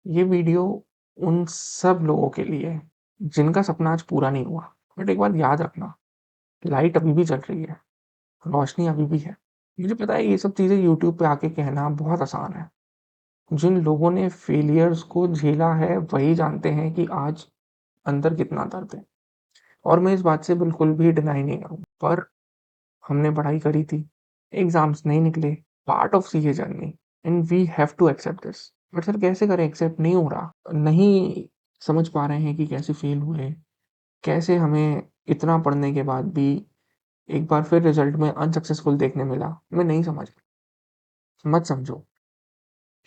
ये वीडियो उन सब लोगों के लिए है, जिनका सपना आज पूरा नहीं हुआ। बट एक बात याद रखना, लाइट अभी भी चल रही है, रोशनी अभी भी है। मुझे पता है ये सब चीज़ें यूट्यूब पे आके कहना बहुत आसान है। जिन लोगों ने फेलियर्स को झेला है, वही जानते हैं कि आज अंदर कितना दर्द है। और मैं इस बात से बिल्कुल भी डिनाई नहीं करूँ, पर हमने पढ़ाई करी थी, एग्ज़ाम्स नहीं निकले, part of CA journey and we have to accept this. But sir कैसे करें, एक्सेप्ट नहीं हो रहा। नहीं समझ पा रहे हैं कि कैसे फेल हुए, कैसे हमें इतना पढ़ने के बाद भी एक बार फिर रिजल्ट में अनसक्सेसफुल देखने मिला। मैं नहीं समझ, मत समझो।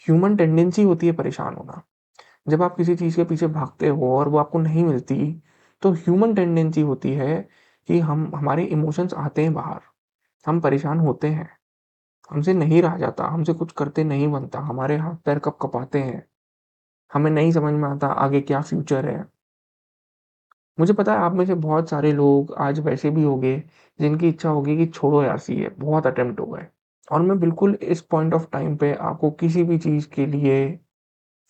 ह्यूमन टेंडेंसी होती है परेशान होना। जब आप किसी चीज़ के पीछे भागते हो और वो आपको नहीं मिलती, तो ह्यूमन टेंडेंसी होती है कि हम हमारे इमोशंस आते हैं बाहर, हम परेशान होते हैं, हमसे नहीं रहा जाता, हमसे कुछ करते नहीं बनता, हमारे हाथ पैर कँप-कँपाते हैं, हमें नहीं समझ में आता आगे क्या फ्यूचर है। मुझे पता है आप में से बहुत सारे लोग आज वैसे भी होंगे जिनकी इच्छा होगी कि छोड़ो यार सीए, बहुत अटेम्प्ट हो गए। और मैं बिल्कुल इस पॉइंट ऑफ टाइम पे आपको किसी भी चीज़ के लिए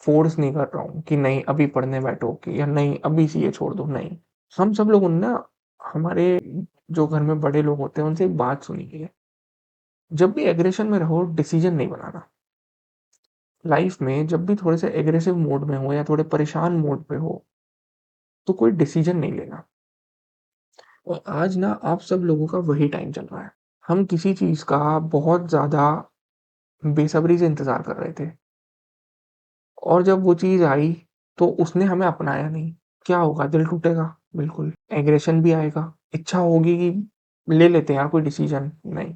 फ़ोर्स नहीं कर रहा हूँ कि नहीं अभी पढ़ने बैठो कि या नहीं अभी सीए छोड़ दो, नहीं। हम सब लोगों ने ना, हमारे जो घर में बड़े लोग होते हैं उनसे एक बात सुनी है, जब भी एग्रेशन में रहो डिसीज़न नहीं बनाना। लाइफ में जब भी थोड़े से एग्रेसिव मोड में हो या थोड़े परेशान मोड पे हो, तो कोई डिसीजन नहीं लेना। और आज ना आप सब लोगों का वही टाइम चल रहा है। हम किसी चीज़ का बहुत ज़्यादा बेसब्री से इंतज़ार कर रहे थे और जब वो चीज़ आई, तो उसने हमें अपनाया नहीं। क्या होगा? दिल टूटेगा, बिल्कुल। एग्रेशन भी आएगा, इच्छा होगी कि ले लेते हैं यार कोई डिसीजन, नहीं।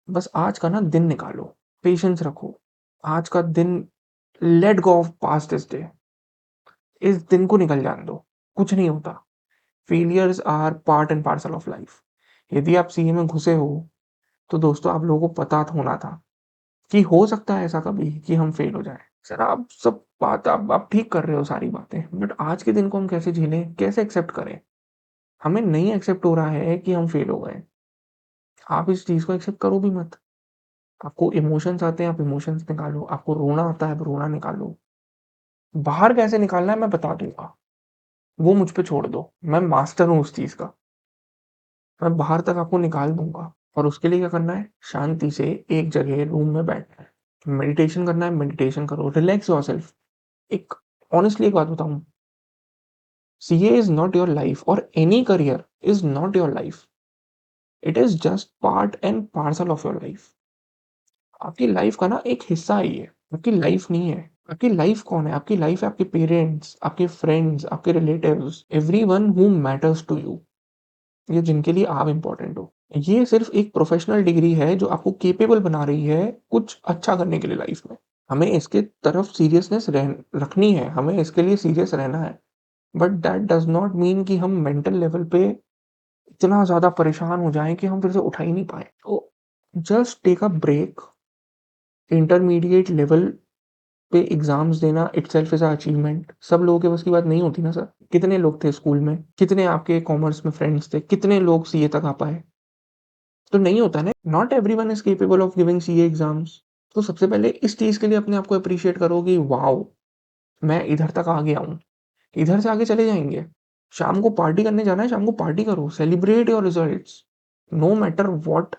बस आज का ना दिन निकालो, पेशेंस रखो। आज का दिन, let go of past this day. इस दिन को निकल जाने दो, कुछ नहीं होता। Failures are part and parcel of life. यदि आप सीए में घुसे हो, तो दोस्तों आप लोगों को पता होना था कि हो सकता है ऐसा कभी कि हम फेल हो जाएं। सर आप सब बात आप ठीक कर रहे हो सारी बातें, बट आज के दिन को हम कैसे झेलें, कैसे एक्सेप्ट करें? हमें नहीं एक्सेप्ट हो रहा है कि हम फेल हो गए। आप इस चीज़ को एक्सेप्ट करो भी मत। आपको इमोशंस आते हैं, आप इमोशंस निकालो। आपको रोना आता है, आप रोना निकालो। बाहर कैसे निकालना है मैं बता दूंगा, वो मुझ पे छोड़ दो। मैं मास्टर हूँ उस चीज़ का। मैं बाहर तक आपको निकाल दूँगा। और उसके लिए क्या करना है? शांति से एक जगह रूम में बैठना है। मेडिटेशन करना है, मेडिटेशन करो, रिलैक्स योरसेल्फ। एक ऑनेस्टली एक बात बताऊँ, CA is not your life और any career is not your life. It is just part and parcel of your life. आपकी लाइफ का ना एक हिस्सा है ये, आपकी लाइफ नहीं है। आपकी लाइफ कौन है? आपकी लाइफ है आपके पेरेंट्स, आपके फ्रेंड्स, आपके relatives, everyone who matters to you. ये जिनके लिए आप इम्पोर्टेंट हो। ये सिर्फ एक प्रोफेशनल डिग्री है जो आपको कैपेबल बना रही है कुछ अच्छा करने के लिए लाइफ में। हमें इसके तरफ सीरियसनेस रखनी है, हमें इसके लिए सीरियस रहना है। But that does not mean कि हम मेंटल लेवल पे इतना ज़्यादा परेशान हो जाएं कि हम फिर से उठा ही नहीं पाए। तो just take a break. Intermediate level पे एग्जाम्स देना इटसेल्फ इज अ अचीवमेंट। सब लोगों के बस की बात नहीं होती ना सर। कितने लोग थे स्कूल में, कितने आपके कॉमर्स में फ्रेंड्स थे, कितने लोग सीए तक आ पाए? तो नहीं होता ना, not everyone is capable of giving CA exams. तो सबसे पहले इस चीज के लिए अपने आप को अप्रिशिएट करो कि वाओ, मैं इधर तक आ गया हूँ। इधर से आगे चले जाएंगे। शाम को पार्टी करने जाना है, शाम को पार्टी करो, celebrate your results, no matter what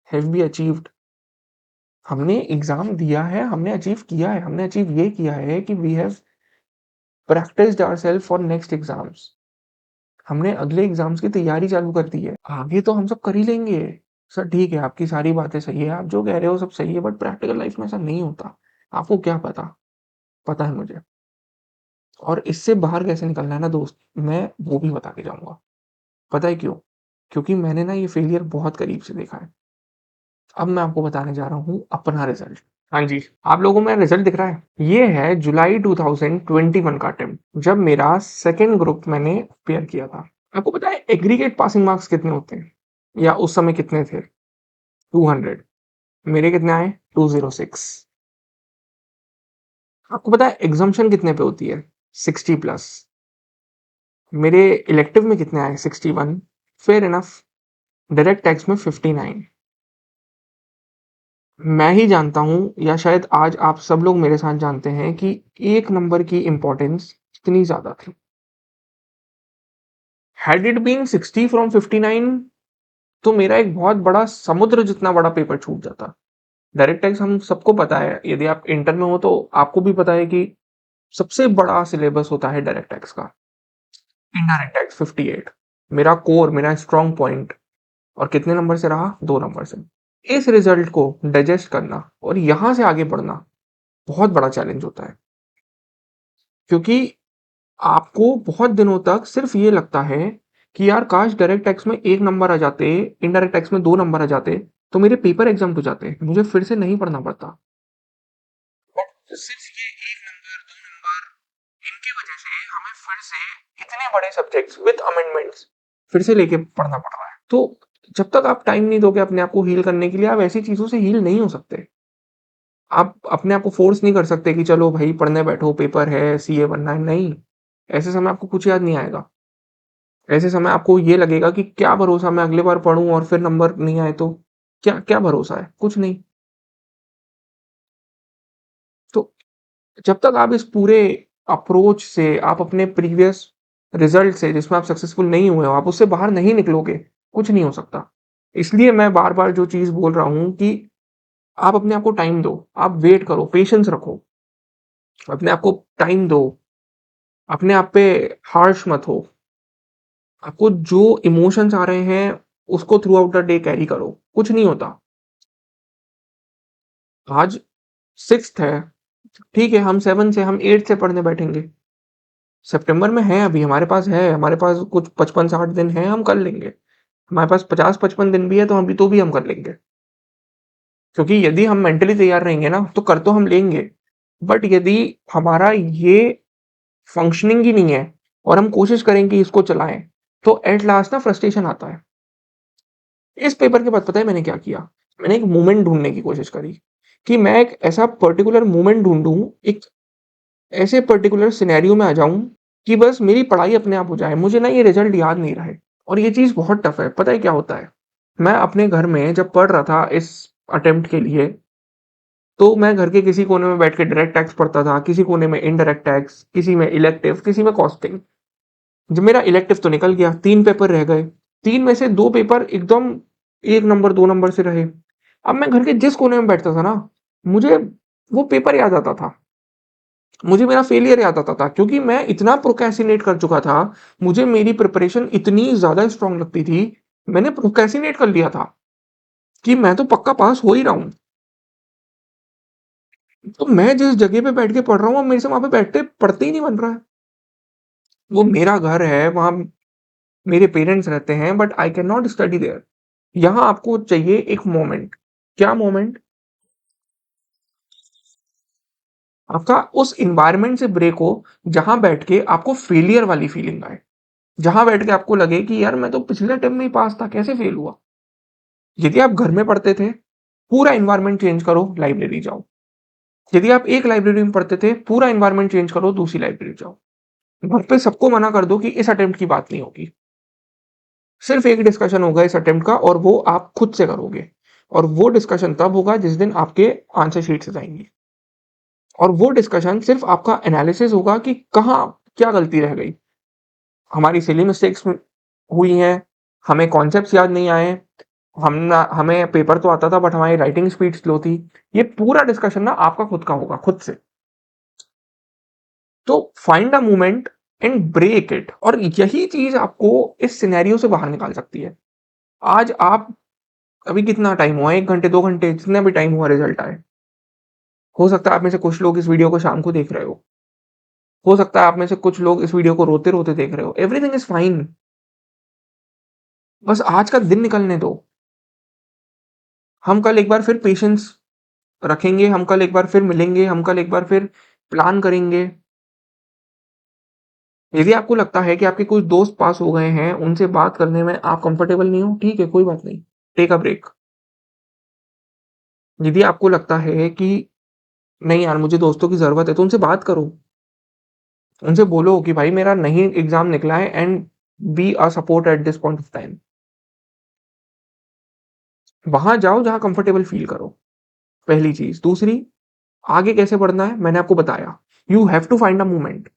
have be achieved. हमने एग्जाम दिया है, हमने अचीव किया है, हमने अचीव ये किया है कि we have practised ourselves for next exams. हमने अगले एग्जाम्स की तैयारी चालू कर दी है। आगे तो हम सब कर ही लेंगे। सर ठीक है, आपकी सारी बातें सही है, आप जो कह रहे हो सब सही है, बट प्रैक्टिकल लाइफ में ऐसा नहीं होता। आपको क्या पता? पता है मुझे। और इससे बाहर कैसे निकलना है ना दोस्त, मैं वो भी बता के जाऊँगा। पता है क्यों? क्योंकि मैंने ना ये फेलियर बहुत करीब से देखा है। अब मैं आपको बताने जा रहा हूँ अपना रिजल्ट। हाँ जी, आप लोगों में रिजल्ट दिख रहा है? ये है जुलाई 2021 का अटेम्प्ट, जब मेरा सेकंड ग्रुप मैंने क्लियर किया था। आपको पता है एग्रीगेट पासिंग मार्क्स कितने होते हैं? या उस समय कितने थे? 200। मेरे कितने आए? 206। आपको पता है एग्जाम्शन कितने पे होती है? 60+। मेरे इलेक्टिव में कितने आए? 61। Fair enough. डायरेक्ट टैक्स में 59। मैं ही जानता हूँ या शायद आज आप सब लोग मेरे साथ जानते हैं कि 1 नंबर की इम्पोर्टेंस कितनी ज़्यादा थी। हैड इट बीन 60 फ्रॉम 59 तो मेरा एक बहुत बड़ा समुद्र जितना बड़ा पेपर छूट जाता। डायरेक्ट टैक्स हम सबको पता है, यदि आप इंटर में हो तो आपको भी पता है कि सबसे बड़ा सिलेबस होता है डायरेक्ट टैक्स का। इनडायरेक्ट टैक्स 58 मेरा कोर, मेरा स्ट्रॉन्ग पॉइंट, और कितने नंबर से रहा? 2 नंबर से। इस रिजल्ट को डाइजेस्ट करना और यहां से आगे बढ़ना बहुत बड़ा चैलेंज होता है, क्योंकि आपको बहुत दिनों तक सिर्फ ये लगता है कि यार काश डायरेक्ट टैक्स में 1 नंबर आ जाते, इनडायरेक्ट टैक्स में 2 नंबर आ जाते, तो मेरे पेपर एग्जाम हो जाते, मुझे फिर से नहीं पढ़ना पड़ता। बट सिर्फ ये 1 नंबर 2 नंबर, इनकी वजह से हमें फिर से इतने बड़े सब्जेक्ट्स विद अमेंडमेंट्स फिर से लेके पढ़ना पड़ रहा है। तो जब तक आप टाइम नहीं दोगे अपने आप को हील करने के लिए, आप ऐसी चीजों से हील नहीं हो सकते। आप अपने आप को फोर्स नहीं कर सकते कि चलो भाई पढ़ने बैठो, पेपर है, सीए बनना है। नहीं, ऐसे समय आपको कुछ याद नहीं आएगा। ऐसे समय आपको ये लगेगा कि क्या भरोसा मैं अगली बार पढ़ूं और फिर नंबर नहीं आए तो क्या क्या भरोसा है? कुछ नहीं। तो जब तक आप इस पूरे अप्रोच से, आप अपने प्रीवियस रिजल्ट से जिसमें आप सक्सेसफुल नहीं हुए हो, आप उससे बाहर नहीं निकलोगे, कुछ नहीं हो सकता। इसलिए मैं बार बार जो चीज बोल रहा हूं कि आप अपने आप को टाइम दो, आप वेट करो, पेशेंस रखो, अपने आप को टाइम दो, अपने आप पे हार्श मत हो। आपको जो इमोशंस आ रहे हैं उसको through out the day carry करो, कुछ नहीं होता। आज 6th है, ठीक है, हम 7 से हम 8 से पढ़ने बैठेंगे। सितंबर में है, अभी हमारे पास है, हमारे पास कुछ 55-60 दिन है, हम कर लेंगे। हमारे पास 50-55 दिन भी है, तो भी हम कर लेंगे। क्योंकि यदि हम मेंटली तैयार रहेंगे ना तो कर तो हम लेंगे। बट यदि हमारा ये फंक्शनिंग ही नहीं है और हम कोशिश करें कि इसको चलाएं, तो एट लास्ट ना फ्रस्ट्रेशन आता है। इस पेपर के बाद पता है मैंने क्या किया? मैंने एक मोमेंट ढूंढने की कोशिश करी कि मैं एक ऐसा पर्टिकुलर मोमेंट ढूंढूं, एक ऐसे पर्टिकुलर सिनेरियो में आ जाऊं कि बस मेरी पढ़ाई अपने आप हो जाए, मुझे ना ये रिजल्ट याद नहीं रहे। और ये चीज बहुत टफ है। पता है क्या होता है? मैं अपने घर में जब पढ़ रहा था इस अटेम्प्ट के लिए, तो मैं घर के किसी कोने में बैठ के डायरेक्ट टैक्स पढ़ता था, किसी कोने में इनडायरेक्ट टैक्स, किसी में इलेक्टिव, किसी में कॉस्टिंग। जब मेरा इलेक्टिव तो निकल गया, 3 पेपर रह गए। 3 में से 2 पेपर एकदम 1 नंबर 2 नंबर से रहे। अब मैं घर के जिस कोने में बैठता था ना, मुझे वो पेपर याद आता था, मुझे मेरा फेलियर याद आता था, क्योंकि मैं इतना प्रोक्रेस्टिनेट कर चुका था। मुझे मेरी प्रिपरेशन इतनी ज्यादा स्ट्रांग लगती थी, मैंने प्रोक्रेस्टिनेट कर लिया था कि मैं तो पक्का पास हो ही रहा हूँ। तो मैं जिस जगह पे बैठ के पढ़ रहा हूँ, मेरे से वहां पे बैठते पढ़ते ही नहीं बन रहा है। वो मेरा घर है, वहां मेरे पेरेंट्स रहते हैं, but I can not study there. यहाँ आपको चाहिए एक मोमेंट। क्या मोमेंट? आपका उस इन्वायरमेंट से ब्रेक हो, जहां बैठ के आपको फेलियर वाली फीलिंग आए, जहां बैठ के आपको लगे कि यार मैं तो पिछले अटेम्प्ट में ही पास था, कैसे फेल हुआ? यदि आप घर में पढ़ते थे, पूरा इन्वायरमेंट चेंज करो, लाइब्रेरी जाओ। यदि आप एक लाइब्रेरी में पढ़ते थे, पूरा इन्वायरमेंट चेंज करो, दूसरी लाइब्रेरी जाओ। घर पे सबको मना कर दो कि इस अटेम्प्ट की बात नहीं होगी, सिर्फ एक डिस्कशन होगा इस अटेम्प्ट का, और वो आप खुद से करोगे। और वो डिस्कशन तब होगा जिस दिन आपके आंसर शीट से जाएंगी, और वो डिस्कशन सिर्फ आपका एनालिसिस होगा कि कहाँ क्या गलती रह गई। हमारी सिली मिस्टेक्स हुई हैं, हमें कॉन्सेप्ट्स याद नहीं आए, हमें पेपर तो आता था बट हमारी राइटिंग स्पीड स्लो थी। ये पूरा डिस्कशन ना आपका खुद का होगा, खुद से। तो find a moment and break it, और यही चीज आपको इस सिनेरियो से बाहर निकाल सकती है। आज आप, अभी कितना टाइम हुआ? 1 घंटे 2 घंटे, जितना भी टाइम हुआ रिजल्ट आए। हो सकता है आप में से कुछ लोग इस वीडियो को शाम को देख रहे हो सकता है आप में से कुछ लोग इस वीडियो को रोते रोते देख रहे हो। Everything is fine. बस आज का दिन निकलने दो। हम कल एक बार फिर पेशेंस रखेंगे, हम कल एक बार फिर मिलेंगे, हम कल एक बार फिर प्लान करेंगे। यदि आपको लगता है कि आपके कुछ दोस्त पास हो गए हैं, उनसे बात करने में आप कंफर्टेबल नहीं हो, ठीक है, कोई बात नहीं, टेक अ ब्रेक। यदि आपको लगता है कि नहीं यार मुझे दोस्तों की जरूरत है, तो उनसे बात करो। उनसे बोलो कि भाई मेरा नहीं एग्जाम निकला है, and be a support at this point of time. वहां जाओ जहां कंफर्टेबल फील करो। पहली चीज। दूसरी, आगे कैसे बढ़ना है मैंने आपको बताया। You have to find a movement.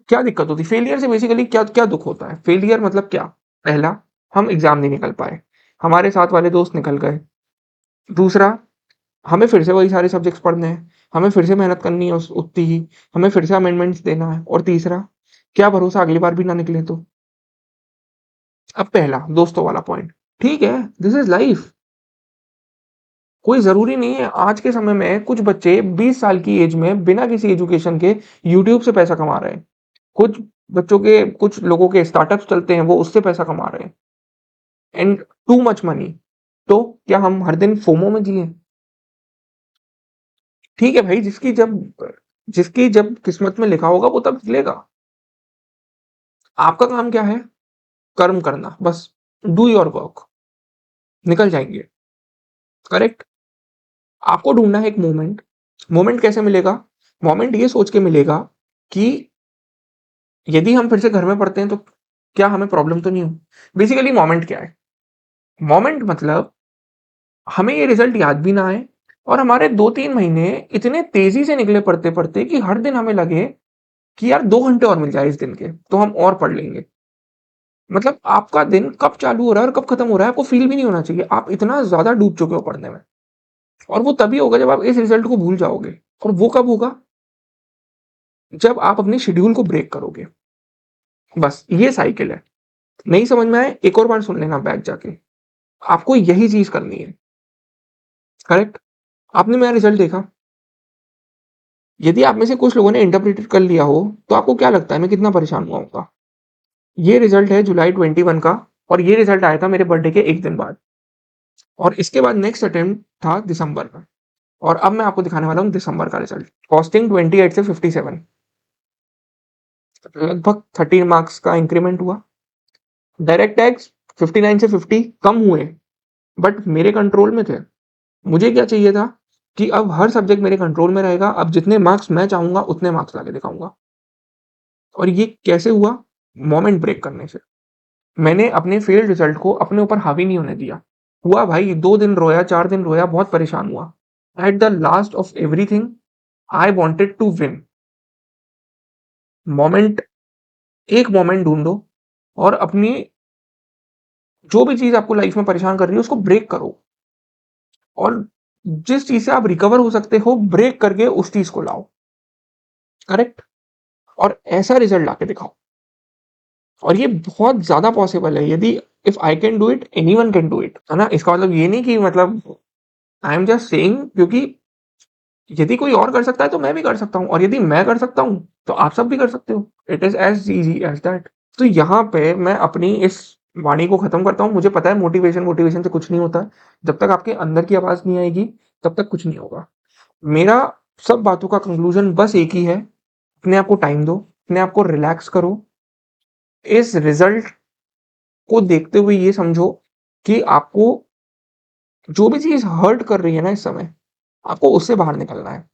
क्या दिक्कत होती है फेलियर से? बेसिकली क्या क्या दुख होता है? फेलियर मतलब क्या? पहला, हम एग्जाम नहीं निकल पाए, हमारे साथ वाले दोस्त निकल गए। दूसरा, हमें फिर से वही सारे सब्जेक्ट्स पढ़ने हैं, हमें फिर से मेहनत करनी है उतनी ही, हमें फिर से अमेंडमेंट्स देना है। और तीसरा, क्या भरोसा अगली बार भी ना निकले तो। अब पहला दोस्तों वाला पॉइंट, ठीक है, दिस इज लाइफ। कोई जरूरी नहीं है। आज के समय में कुछ बच्चे 20 साल की एज में बिना किसी एजुकेशन के यूट्यूब से पैसा कमा रहे हैं। कुछ बच्चों के, कुछ लोगों के स्टार्टअप्स चलते हैं, वो उससे पैसा कमा रहे हैं, एंड टू मच मनी। तो क्या हम हर दिन फोमो में जिए? ठीक है भाई, जिसकी जब किस्मत में लिखा होगा वो तब मिलेगा। आपका काम क्या है? कर्म करना बस। डू योर वर्क, निकल जाएंगे। करेक्ट। आपको ढूंढना है एक मोमेंट। मोमेंट कैसे मिलेगा? मोमेंट ये सोच के मिलेगा कि यदि हम फिर से घर में पढ़ते हैं तो क्या हमें प्रॉब्लम तो नहीं हो। बेसिकली मोमेंट क्या है? मोमेंट मतलब हमें ये रिजल्ट याद भी ना आए, और हमारे 2-3 महीने इतने तेजी से निकले पढ़ते पढ़ते कि हर दिन हमें लगे कि यार 2 घंटे और मिल जाए इस दिन के तो हम और पढ़ लेंगे। मतलब आपका दिन कब चालू हो रहा है और कब खत्म हो रहा है आपको फील भी नहीं होना चाहिए। आप इतना ज्यादा डूब चुके हो पढ़ने में। और वो तभी होगा जब आप इस रिजल्ट को भूल जाओगे। और वो कब होगा? जब आप अपने शेड्यूल को ब्रेक करोगे। बस ये साइकिल है। नहीं समझ में आए एक और बार सुन लेना बैक जाके। आपको यही चीज करनी है। करेक्ट। आपने मेरा रिजल्ट देखा। यदि आप में से कुछ लोगों ने इंटरप्रेटेड कर लिया हो तो आपको क्या लगता है मैं कितना परेशान हुआ होगा? ये रिजल्ट है जुलाई 21 का, और ये रिजल्ट आया था मेरे बर्थडे के एक दिन बाद। और इसके बाद नेक्स्ट अटेम्प्ट था दिसंबर का। और अब मैं आपको दिखाने वाला हूँ दिसंबर का रिजल्ट। कॉस्टिंग 28 से 57, लगभग 13 मार्क्स का इंक्रीमेंट हुआ। डायरेक्ट टैक्स 59 से 50 कम हुए, बट मेरे कंट्रोल में थे। मुझे क्या चाहिए था कि अब हर सब्जेक्ट मेरे कंट्रोल में रहेगा, अब जितने मार्क्स मैं चाहूंगा उतने मार्क्स लाके दिखाऊंगा। और ये कैसे हुआ? मोमेंट ब्रेक करने से। मैंने अपने फेल्ड रिजल्ट को अपने ऊपर हावी नहीं होने दिया। हुआ भाई, 2 दिन रोया, 4 दिन रोया, बहुत परेशान हुआ। At the last of everything I wanted to win. Moment, एक मोमेंट ढूंढो और अपनी जो भी चीज आपको लाइफ में परेशान कर रही है उसको ब्रेक करो। और जिस चीज से आप रिकवर हो सकते हो ब्रेक करके उस चीज को लाओ। करेक्ट। और ऐसा रिजल्ट लाके दिखाओ। और ये बहुत ज्यादा पॉसिबल है। यदि if I can do it anyone can do it, है ना। इसका मतलब ये नहीं कि मतलब आई एम जस्ट सेइंग, क्योंकि यदि कोई और कर सकता है तो मैं भी कर सकता हूँ, और यदि मैं कर सकता हूँ तो आप सब भी कर सकते हो। It is as easy as that. तो यहाँ पे मैं अपनी इस वाणी को खत्म करता हूँ। मुझे पता है मोटिवेशन मोटिवेशन से कुछ नहीं होता। जब तक आपके अंदर की आवाज नहीं आएगी तब तक कुछ नहीं होगा। मेरा सब बातों का कंक्लूजन बस एक ही है, अपने आप को टाइम दो, अपने आप को रिलैक्स करो। इस रिजल्ट को देखते हुए ये समझो कि आपको जो भी चीज हर्ट कर रही है ना इस समय, आपको उससे बाहर निकलना है।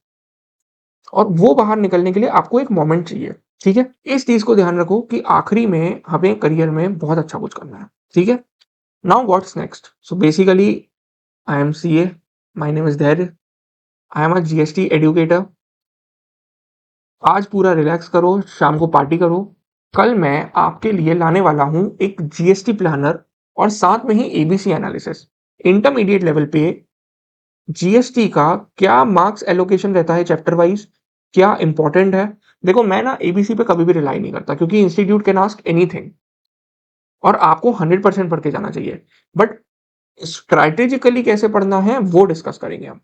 और वो बाहर निकलने के लिए आपको एक मोमेंट चाहिए। ठीक है। इस चीज को ध्यान रखो कि आखिरी में हमें करियर में बहुत अच्छा कुछ करना है। ठीक है। Now what's next? So basically I am CA, my name is Dhairya, I am a GST educator. आज पूरा रिलैक्स करो, शाम को पार्टी करो। कल मैं आपके लिए लाने वाला हूं एक जीएसटी प्लानर और साथ में ही एबीसी एनालिसिस। इंटरमीडिएट लेवल पे जीएसटी का क्या मार्क्स एलोकेशन रहता है चैप्टर वाइज, क्या इंपॉर्टेंट है। देखो मैं ना एबीसी पे कभी भी रिलाई नहीं करता, क्योंकि इंस्टीट्यूट कैन आस्क एनीथिंग और आपको 100% पढ़ के जाना चाहिए। बट स्ट्रैटेजिकली कैसे पढ़ना है वो डिस्कस करेंगे हम।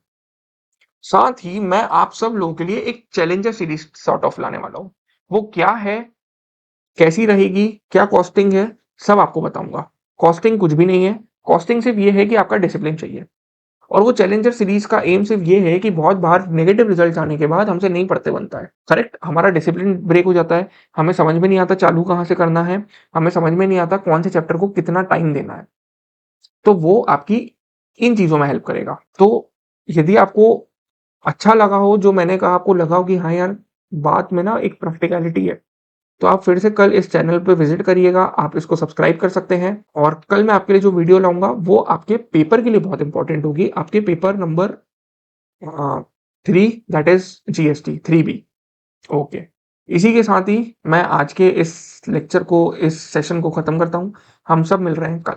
साथ ही मैं आप सब लोगों के लिए एक चैलेंजर सीरीज सॉर्ट ऑफ लाने वाला हूं। वो क्या है, कैसी रहेगी, क्या कॉस्टिंग है, सब आपको बताऊंगा। कॉस्टिंग कुछ भी नहीं है। कॉस्टिंग सिर्फ ये है कि आपका डिसिप्लिन चाहिए। और वो चैलेंजर सीरीज का एम सिर्फ ये है कि बहुत बार नेगेटिव रिजल्ट आने के बाद हमसे नहीं पढ़ते बनता है। करेक्ट। हमारा डिसिप्लिन ब्रेक हो जाता है, हमें समझ में नहीं आता चालू कहाँ से करना है, हमें समझ में नहीं आता कौन से चैप्टर को कितना टाइम देना है। तो वो आपकी इन चीजों में हेल्प करेगा। तो यदि आपको अच्छा लगा हो जो मैंने कहा, आपको लगा हो कि हाँ यार बात में ना एक प्रैक्टिकलिटी है, तो आप फिर से कल इस चैनल पे विजिट करिएगा। आप इसको सब्सक्राइब कर सकते हैं। और कल मैं आपके लिए जो वीडियो लाऊंगा वो आपके पेपर के लिए बहुत इंपॉर्टेंट होगी, आपके paper number 3 that is GST 3B। Okay. इसी के साथ ही मैं आज के इस लेक्चर को, इस सेशन को ख़त्म करता हूँ। हम सब मिल रहे हैं कल।